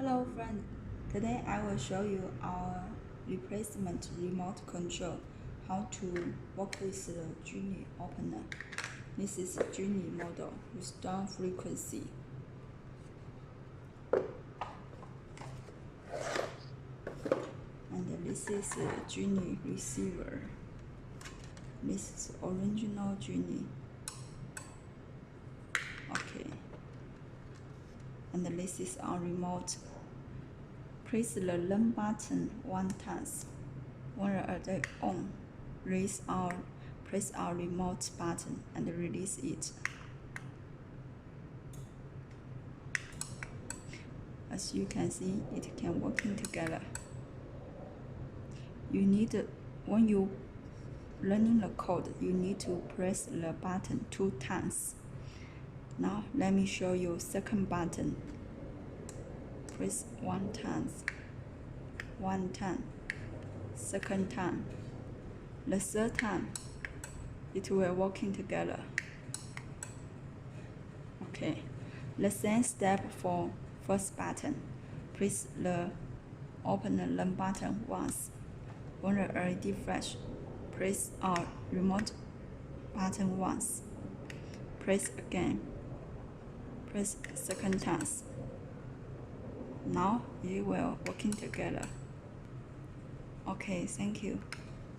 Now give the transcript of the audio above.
Hello friend, today I will show you our replacement remote control, how to work with the Genie opener. This is a Genie model with down frequency. And this is a Genie receiver. This is original Genie. Okay. And this is our remote. Press the learn button one time. When the on, press our remote button and release it. As you can see, it can working together. When you learning the code, you need to press the button 2 times. Now let me show you second button. Press 1 time, second time. The third time, it will working together. Okay, the same step for first button. Press the open the learn button once. When the LED flash, press our remote button once. Press again. Press second time. Now it will working together. Okay, thank you.